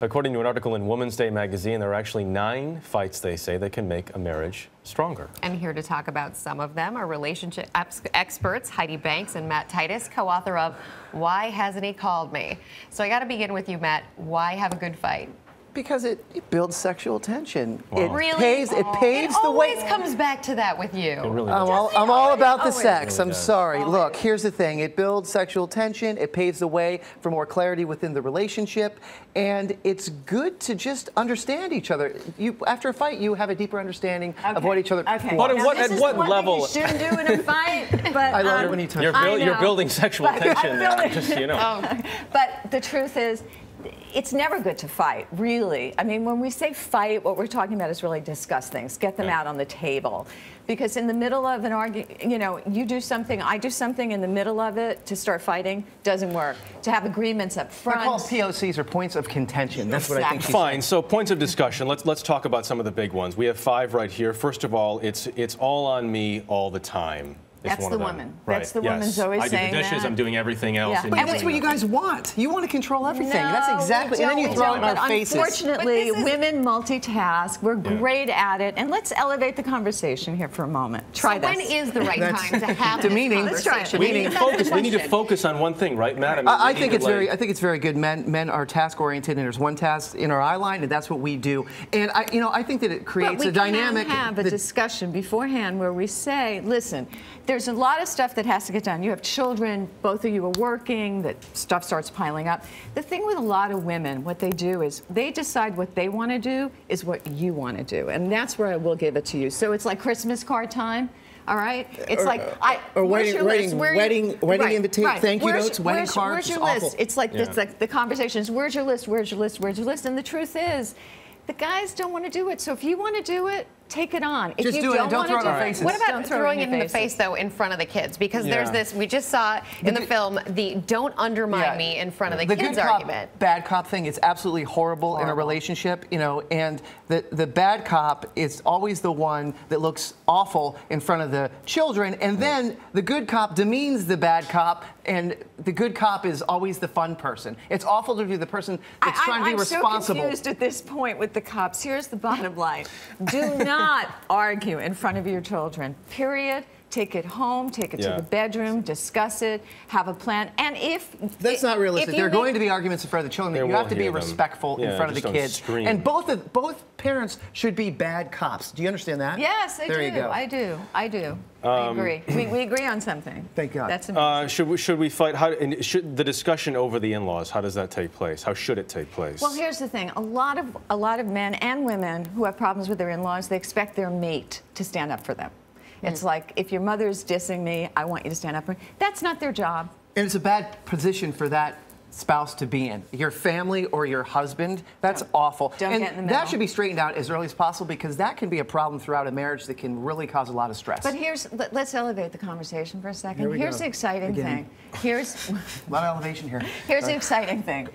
According to an article in Women's Day magazine, there are actually 9 fights, they say, that can make a marriage stronger. And here to talk about some of them are relationship experts Heidi and Matt Titus, co-author of Why Hasn't He Called Me? So I got to begin with you, Matt. Why have a good fight? Because it builds sexual tension. Wow. It really? paves the way. It always comes back to that with you. It really I'm does. all about the sex. It really I'm does. sorry. Look, here's the thing. It builds sexual tension. It paves the way for more clarity within the relationship. And it's good to just understand each other. After a fight, you have a deeper understing of what each other wants. But at what level? You shouldn't do in a fight. But I love it when you touch You're building sexual tension there, just so you know. But the truth is, it's never good to fight, really. I mean, when we say fight, what we're talking about is really discuss things, get them out on the table. Because in the middle of an argument, you know, you do something, I do something in the middle of it to start fighting, doesn't work. To have agreements up front. I call POCs, or points of contention. That's what I think she's Fine. So points of discussion. Let's talk about some of the big ones. We have 5 right here. First of all, it's all on me all the time. That's the woman. Right. That's the woman's always saying that. I do the dishes, I'm doing everything else. Yeah. But that's what you guys want. You want to control everything. That's exactly. And then you throw it in our faces. Unfortunately, women multitask. We're great at it. And let's elevate the conversation here for a moment. Try this. When is the right time to have this conversation? We need to focus on one thing, right, Matt? I think it's very good. Men are task oriented, and there's one task in our eye line, and that's what we do. And I think that it creates a dynamic. We can have a discussion beforehand where we say, listen, there's a lot of stuff that has to get done. You have children, both of you are working, that stuff starts piling up. The thing with a lot of women, what they do is they decide what they want to do is what you want to do. And that's where I will give it to you. So it's like Christmas card time. All right, it's wedding invitation, thank you notes, wedding cards. Where's your list? It's like the conversation is, where's your list? Where's your list? Where's your list? And the truth is, the guys don't want to do it. So if you want to do it, take it on. If just you do it and don't throw it in our faces. What about throwing it in the face, though, in front of the kids? Because there's this, we just saw in the film, the don't undermine me in front of the kids argument. The bad cop thing is absolutely horrible in a relationship, you know, and the bad cop is always the one that looks awful in front of the children, and then the good cop demeans the bad cop, and the good cop is always the fun person. It's awful to be the person that's trying to be responsible. I'm so confused at this point with the cops. Here's the bottom line. Do not argue in front of your children, period. Take it home, take it to the bedroom, discuss it, have a plan. And if that's not realistic, there are going to be arguments in front of the children. You have to be respectful in front of the kids. And both parents should be bad cops. Do you understand that? Yes, I do. There you go. I do. I agree. We agree on something. Thank God. That's amazing. Should we fight? Should the discussion over the in-laws? How does that take place? How should it take place? Well, here's the thing. A lot of men and women who have problems with their in-laws, they expect their mate to stand up for them. It's like, if your mother's dissing me, I want you to stand up for me. That's not their job. And it's a bad position for that spouse to be in. Your family or your husband, that's awful. Don't get in the middle. That should be straightened out as early as possible, because that can be a problem throughout a marriage that can really cause a lot of stress. But let's elevate the conversation for a second. Here's the exciting thing. Here's a lot of elevation here. Here's the exciting thing.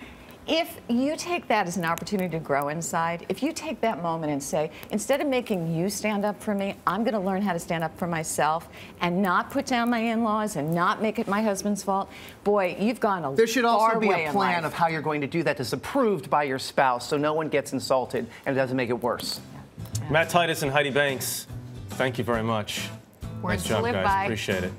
If you take that as an opportunity to grow inside, if you take that moment and say, instead of making you stand up for me, I'm going to learn how to stand up for myself and not put down my in-laws and not make it my husband's fault, boy, you've gone a far way in life. There should also be a plan of how you're going to do that that's approved by your spouse, so no one gets insulted and it doesn't make it worse. Matt Titus and Heidi Banks, thank you very much. Words nice job, to live guys. by. Appreciate it.